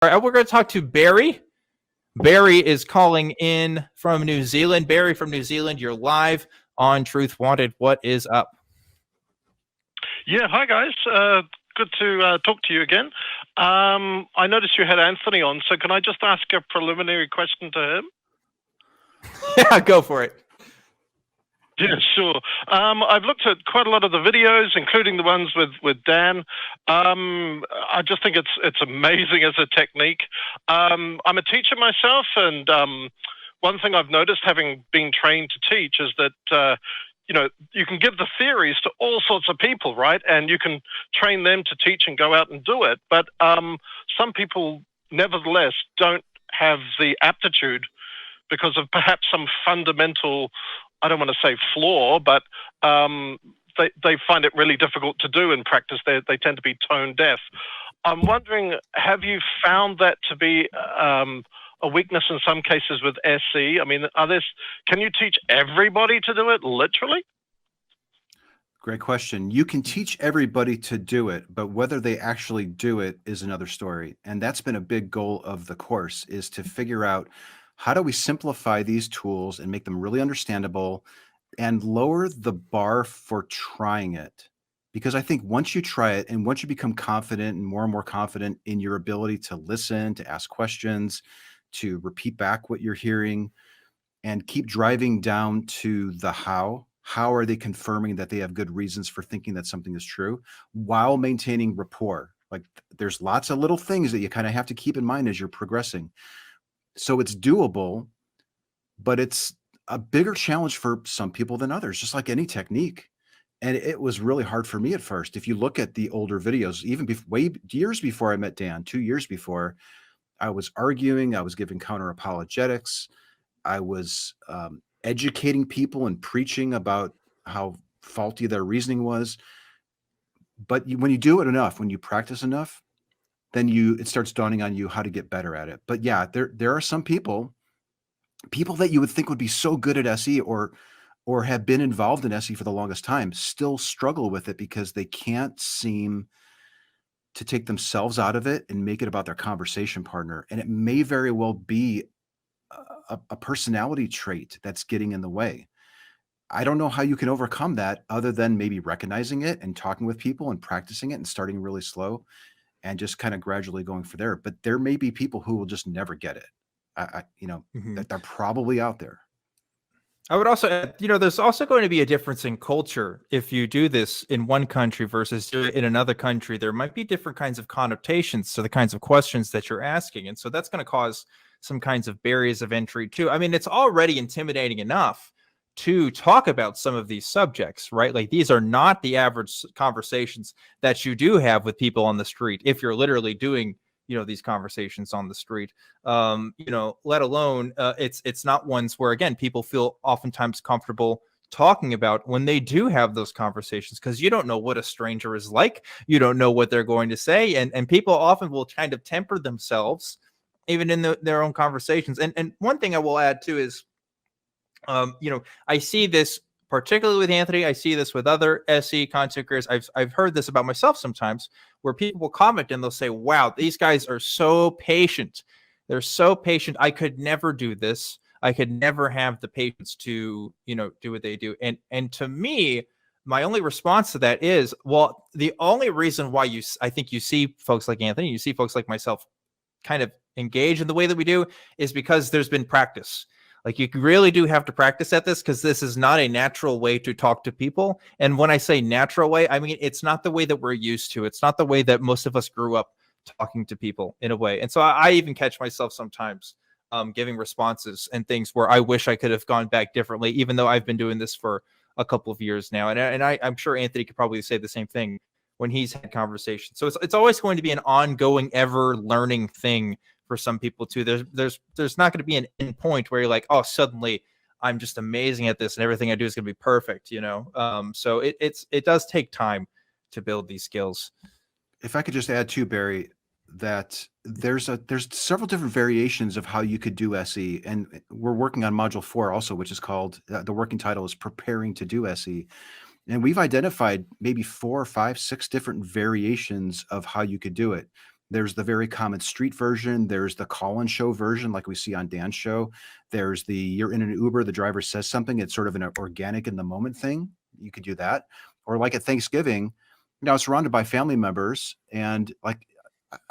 All right, we're going to talk to Barrie. Barrie is calling in from New Zealand. Barrie from New Zealand, you're live on Truth Wanted. What is up? Yeah, hi guys. Good to talk to you again. I noticed you had Anthony on, so can I just ask a preliminary question to him? Yeah, go for it. Yeah, sure. I've looked at quite a lot of the videos, including the ones with Dan. I just think it's amazing as a technique. I'm a teacher myself, and one thing I've noticed, having been trained to teach, is that you can give the theories to all sorts of people, right? And you can train them to teach and go out and do it. But some people, nevertheless, don't have the aptitude because of perhaps some fundamental, I don't want to say flaw, but they find it really difficult to do in practice. They tend to be tone deaf. I'm wondering, have you found that to be a weakness in some cases with SE? I mean, can you teach everybody to do it literally? Great question. You can teach everybody to do it, but whether they actually do it is another story. And that's been a big goal of the course, is to figure out how do we simplify these tools and make them really understandable and lower the bar for trying it. Because I think once you try it and once you become confident and more confident in your ability to listen, to ask questions, to repeat back what you're hearing, and keep driving down to the how are they confirming that they have good reasons for thinking that something is true while maintaining rapport? Like, there's lots of little things that you kind of have to keep in mind as you're progressing. So it's doable, but it's a bigger challenge for some people than others, just like any technique. And it was really hard for me at first. If you look at the older videos, even years before I met Dan, 2 years before, I was arguing, I was giving counter apologetics, I was educating people and preaching about how faulty their reasoning was. But when you do it enough, when you practice enough, then it starts dawning on you how to get better at it. But yeah, there are some people that you would think would be so good at SE or have been involved in SE for the longest time still struggle with it because they can't seem to take themselves out of it and make it about their conversation partner. And it may very well be a personality trait that's getting in the way. I don't know how you can overcome that other than maybe recognizing it and talking with people and practicing it and starting really slow and just kind of gradually going for there. But there may be people who will just never get it. That they're probably out there. I would also add, there's also going to be a difference in culture. If you do this in one country versus in another country, there might be different kinds of connotations to the kinds of questions that you're asking. And so that's going to cause some kinds of barriers of entry too. I mean, it's already intimidating enough to talk about some of these subjects, right? Like, these are not the average conversations that you do have with people on the street. If you're literally doing, these conversations on the street, let alone it's not ones where, again, people feel oftentimes comfortable talking about when they do have those conversations, because you don't know what a stranger is like. You don't know what they're going to say. And people often will kind of temper themselves even in their own conversations. And one thing I will add too is, I see this particularly with Anthony. I see this with other SE content creators. I've heard this about myself sometimes, where people will comment and they'll say, wow, these guys are so patient. They're so patient. I could never do this. I could never have the patience to, do what they do. And to me, my only response to that is, well, the only reason why I think you see folks like Anthony, you see folks like myself kind of engage in the way that we do, is because there's been practice. Like, you really do have to practice at this, because this is not a natural way to talk to people. And when I say natural way, I mean, it's not the way that we're used to. It's not the way that most of us grew up talking to people in a way. And so I even catch myself sometimes giving responses and things where I wish I could have gone back differently, even though I've been doing this for a couple of years now. And I'm sure Anthony could probably say the same thing when he's had conversations. So it's always going to be an ongoing, ever learning thing for some people too. There's not going to be an end point where you're like, oh, suddenly I'm just amazing at this and everything I do is going to be perfect, So it does take time to build these skills. If I could just add too, Barrie, that there's several different variations of how you could do SE, and we're working on module 4 also, which is called, the working title is Preparing to Do SE. And we've identified maybe 4, 5, 6 different variations of how you could do it. There's the very common street version. There's the call-in show version, like we see on Dan's show. There's the you're in an Uber, the driver says something. It's sort of an organic in the moment thing. You could do that. Or like at Thanksgiving, I was surrounded by family members, and like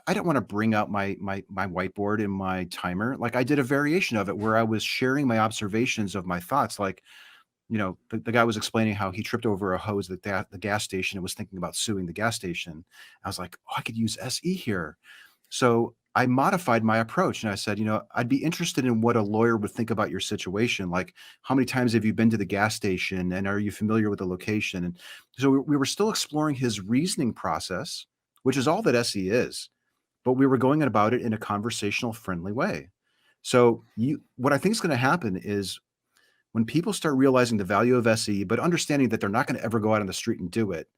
I don't want to bring out my whiteboard and my timer. Like I did a variation of it where I was sharing my observations of my thoughts. Like, the guy was explaining how he tripped over a hose at the gas station and was thinking about suing the gas station. I was like, oh, I could use SE here. So I modified my approach and I said, I'd be interested in what a lawyer would think about your situation. Like, how many times have you been to the gas station and are you familiar with the location? And so we were still exploring his reasoning process, which is all that SE is, but we were going about it in a conversational, friendly way. So what I think is going to happen is when people start realizing the value of SE, but understanding that they're not going to ever go out on the street and do it,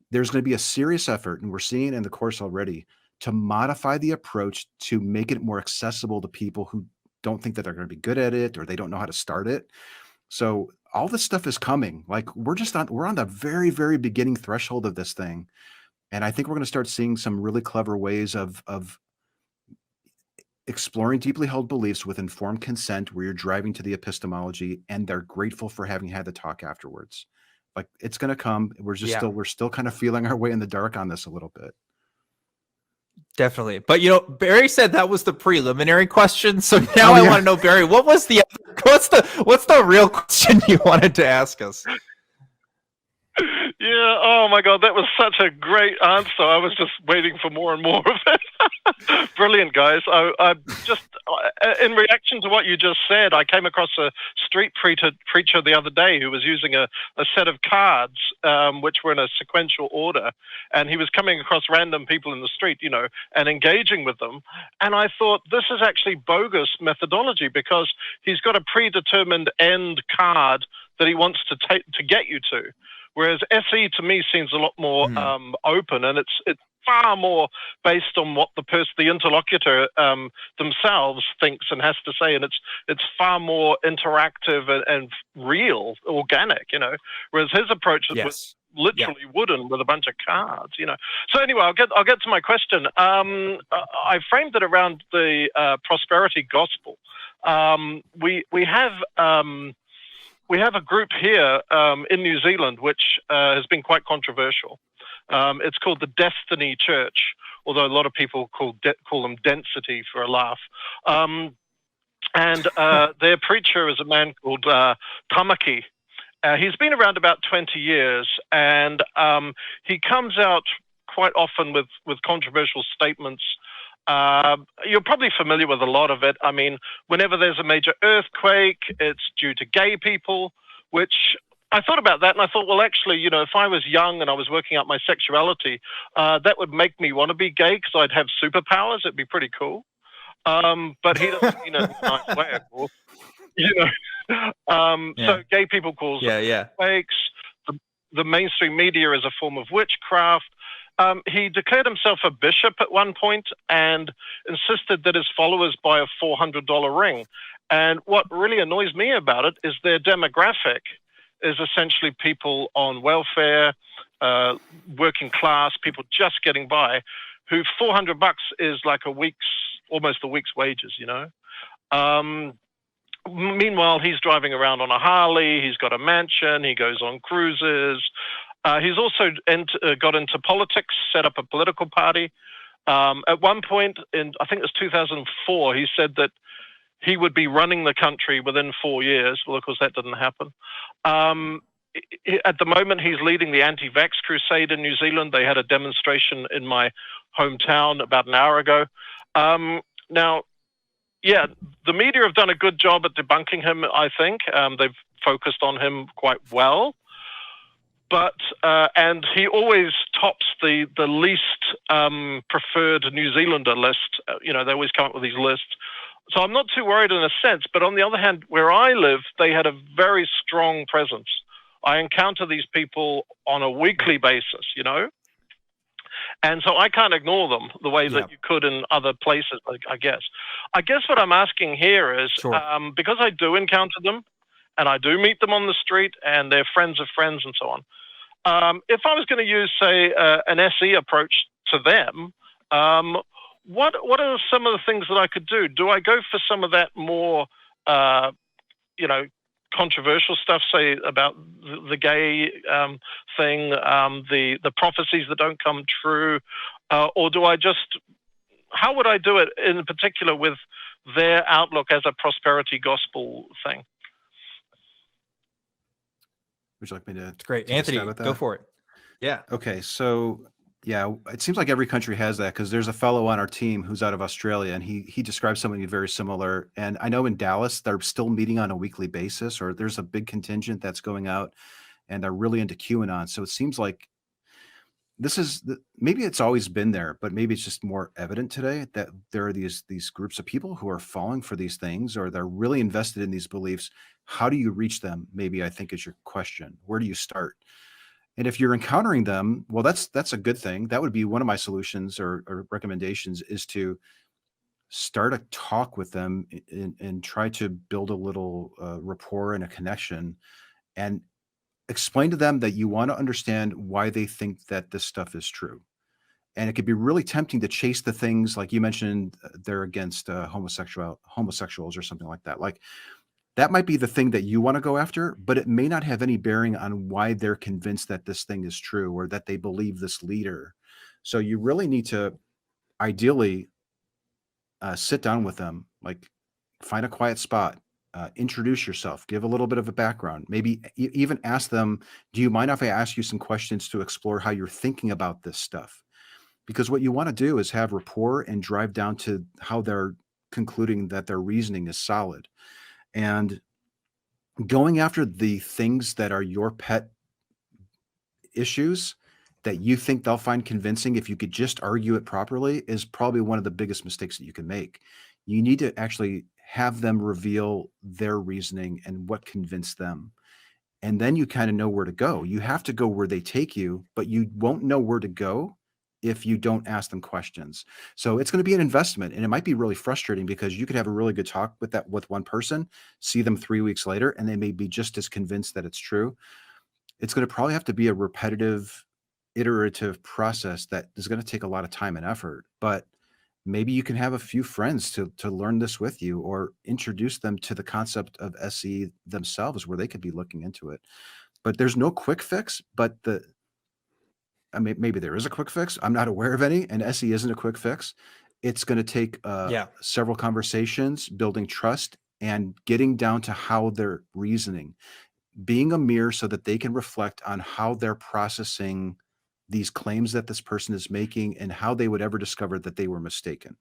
there's going to be a serious effort, and we're seeing it in the course already, to modify the approach to make it more accessible to people who don't think that they're going to be good at it or they don't know how to start it. So all this stuff is coming. Like we're on the very, very beginning threshold of this thing. And I think we're going to start seeing some really clever ways of exploring deeply held beliefs with informed consent, where you're driving to the epistemology and they're grateful for having had the talk afterwards. Like it's going to come. We're still kind of feeling our way in the dark on this a little bit. Definitely. But Barrie said that was the preliminary question. So now I want to know, Barrie, what's the real question you wanted to ask us? Yeah, oh my God, that was such a great answer. I was just waiting for more and more of it. Brilliant, guys. I just, in reaction to what you just said, I came across a street preacher the other day who was using a set of cards, which were in a sequential order, and he was coming across random people in the street, and engaging with them. And I thought, this is actually bogus methodology, because he's got a predetermined end card that he wants to get you to. Whereas SE to me seems a lot more open, and it's far more based on what the interlocutor themselves thinks and has to say, and it's far more interactive and real, organic, Whereas his approach was literally wooden with a bunch of cards, So anyway, I'll get to my question. I framed it around the prosperity gospel. We have a group here in New Zealand which has been quite controversial. It's called the Destiny Church, although a lot of people call them Density for a laugh. And their preacher is a man called Tamaki. He's been around about 20 years, and he comes out quite often with controversial statements. You're probably familiar with a lot of it. I mean, whenever there's a major earthquake, it's due to gay people, which I thought about that and I thought, well, actually, if I was young and I was working out my sexuality, that would make me want to be gay because I'd have superpowers. It'd be pretty cool. But he doesn't mean it in a nice way, of course. So gay people cause earthquakes. The mainstream media is a form of witchcraft. He declared himself a bishop at one point and insisted that his followers buy a $400 ring. And what really annoys me about it is their demographic is essentially people on welfare, working class, people just getting by, who $400 is like almost a week's wages, Meanwhile, he's driving around on a Harley, he's got a mansion, he goes on cruises. He's also got into politics, set up a political party. At one point, I think it was 2004, he said that he would be running the country within 4 years. Well, of course, that didn't happen. At the moment, he's leading the anti-vax crusade in New Zealand. They had a demonstration in my hometown about an hour ago. Now, the media have done a good job at debunking him, I think. They've focused on him quite well. But and he always tops the least preferred New Zealander list. They always come up with these lists. So I'm not too worried in a sense. But on the other hand, where I live, they had a very strong presence. I encounter these people on a weekly basis, And so I can't ignore them the way that you could in other places, I guess. I guess what I'm asking here is, because I do encounter them, and I do meet them on the street, and they're friends of friends and so on. If I was going to use, say, an SE approach to them, What are some of the things that I could do? Do I go for some of that more, controversial stuff, say about the gay thing, the prophecies that don't come true, or do I just? How would I do it in particular with their outlook as a prosperity gospel thing? Would you like me to? It's great, take a Anthony. stab at that? Go for it. Yeah. Okay, so yeah, it seems like every country has that because there's a fellow on our team who's out of Australia, and he describes something very similar. And I know in Dallas they're still meeting on a weekly basis, or there's a big contingent that's going out, and they're really into QAnon. So it seems like maybe it's always been there, but maybe it's just more evident today that there are these groups of people who are falling for these things, or they're really invested in these beliefs. How do you reach them? Maybe I think is your question. Where do you start? And if you're encountering them, well, that's a good thing. That would be one of my solutions or recommendations, is to start a talk with them and try to build a little rapport and a connection, and explain to them that you want to understand why they think that this stuff is true. And it could be really tempting to chase the things like you mentioned, they're against homosexuals or something like that. Like that might be the thing that you want to go after, but it may not have any bearing on why they're convinced that this thing is true or that they believe this leader. So you really need to ideally sit down with them, like find a quiet spot, introduce yourself, give a little bit of a background, maybe even ask them, do you mind if I ask you some questions to explore how you're thinking about this stuff? Because what you want to do is have rapport and drive down to how they're concluding that their reasoning is solid. And going after the things that are your pet issues that you think they'll find convincing if you could just argue it properly is probably one of the biggest mistakes that you can make. You need to actually have them reveal their reasoning and what convinced them. And then you kind of know where to go. You have to go where they take you, but you won't know where to go if you don't ask them questions. So it's going to be an investment, and it might be really frustrating because you could have a really good talk with one person, see them 3 weeks later, and they may be just as convinced that it's true. It's going to probably have to be a repetitive, iterative process that is going to take a lot of time and effort, but maybe you can have a few friends to learn this with you, or introduce them to the concept of SE themselves where they could be looking into it. But there's no quick fix, but maybe there is a quick fix. I'm not aware of any, and SE isn't a quick fix. It's going to take several conversations, building trust, and getting down to how they're reasoning, being a mirror so that they can reflect on how they're processing these claims that this person is making and how they would ever discover that they were mistaken.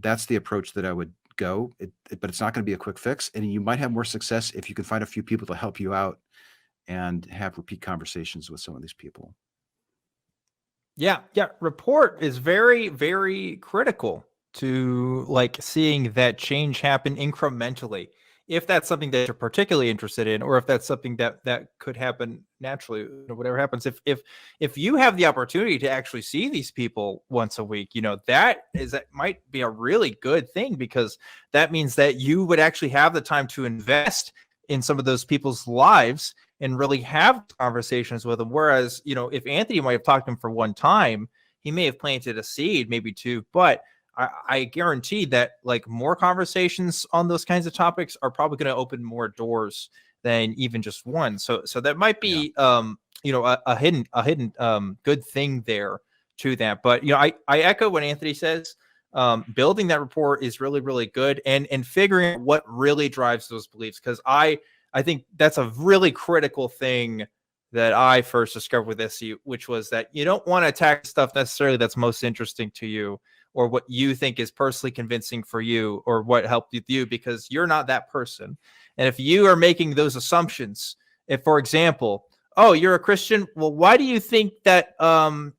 That's the approach that I would go, but it's not going to be a quick fix. And you might have more success if you can find a few people to help you out and have repeat conversations with some of these people. Yeah. Rapport is very, very critical to like seeing that change happen incrementally. If that's something that you're particularly interested in, or if that's something that could happen naturally, whatever happens, if you have the opportunity to actually see these people once a week, that might be a really good thing, because that means that you would actually have the time to invest in some of those people's lives and really have conversations with them. Whereas, if Anthony might have talked to him for one time, he may have planted a seed, maybe two, but I guarantee that like more conversations on those kinds of topics are probably going to open more doors than even just one. So that might be, a hidden good thing there to that. But, I echo what Anthony says. Building that rapport is really, really good, and figuring out what really drives those beliefs. Cause I think that's a really critical thing that I first discovered with SE, which was that you don't want to attack stuff necessarily that's most interesting to you, or what you think is personally convincing for you, or what helped with you, because you're not that person. And if you are making those assumptions, if, for example, oh, you're a Christian, well, why do you think that, what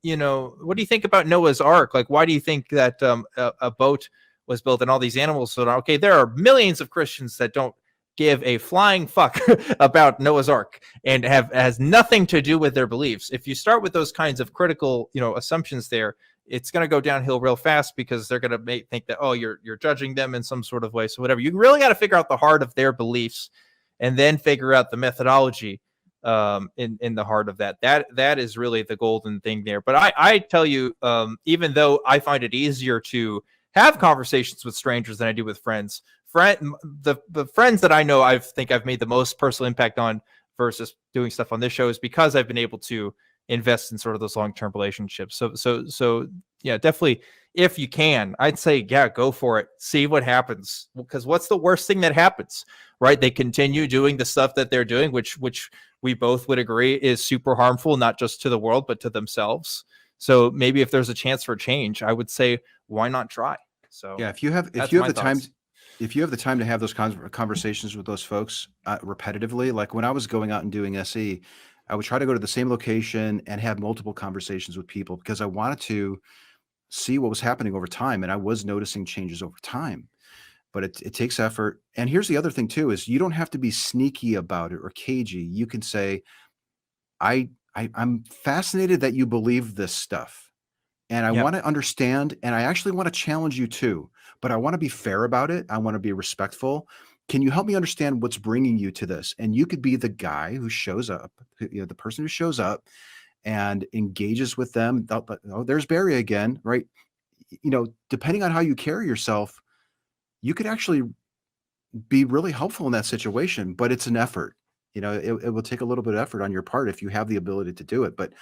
do you think about Noah's Ark? Like, why do you think that a boat was built and all these animals? So, okay, there are millions of Christians that don't give a flying fuck about Noah's Ark and has nothing to do with their beliefs. If you start with those kinds of critical, assumptions there, it's going to go downhill real fast, because they're going to think that, oh, you're judging them in some sort of way. So whatever, you really got to figure out the heart of their beliefs, and then figure out the methodology in the heart of that. That is really the golden thing there. But I tell you, even though I find it easier to have conversations with strangers than I do with friends, the friends that I know I think I've made the most personal impact on versus doing stuff on this show is because I've been able to invest in sort of those long-term relationships. So yeah, definitely, if you can, I'd say, yeah, go for it. See what happens. Because what's the worst thing that happens, right? They continue doing the stuff that they're doing, which we both would agree is super harmful, not just to the world, but to themselves. So maybe if there's a chance for change, I would say, why not try? So yeah, if you have the time, if you have the time to have those conversations with those folks repetitively, like when I was going out and doing SE, I would try to go to the same location and have multiple conversations with people because I wanted to see what was happening over time. And I was noticing changes over time, but it takes effort. And here's the other thing too, is you don't have to be sneaky about it or cagey. You can say, I'm fascinated that you believe this stuff and I want to understand. And I actually want to challenge you too, but I want to be fair about it. I want to be respectful. Can you help me understand what's bringing you to this? And you could be the guy who shows up, the person who shows up and engages with them. Oh, there's Barrie again, right? Depending on how you carry yourself, you could actually be really helpful in that situation, but it's an effort. It will take a little bit of effort on your part if you have the ability to do it. But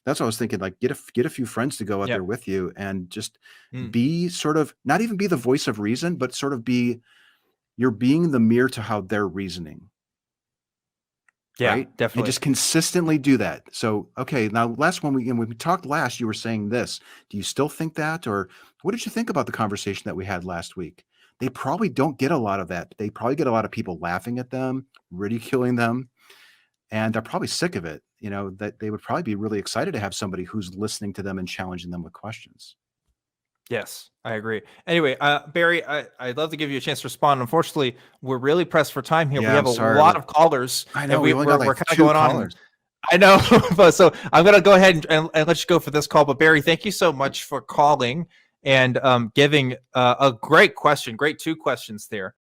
that's what I was thinking, like get a few friends to go out there with you and just be sort of, not even be the voice of reason, but sort of you're being the mirror to how they're reasoning. Yeah, right? definitely. And just consistently do that. So, okay, now when we talked last, you were saying this. Do you still think that? Or what did you think about the conversation that we had last week? They probably don't get a lot of that. They probably get a lot of people laughing at them, ridiculing them, and they're probably sick of it. That they would probably be really excited to have somebody who's listening to them and challenging them with questions. Yes, I agree. Anyway, Barrie, I'd love to give you a chance to respond. Unfortunately, we're really pressed for time here. Yeah, we have I'm a lot of callers. I know. And We only got we're like kind of 2 going callers. on. I know. But so I'm going to go ahead and let you go for this call. But Barrie, thank you so much for calling and giving a great question. Great 2 questions there.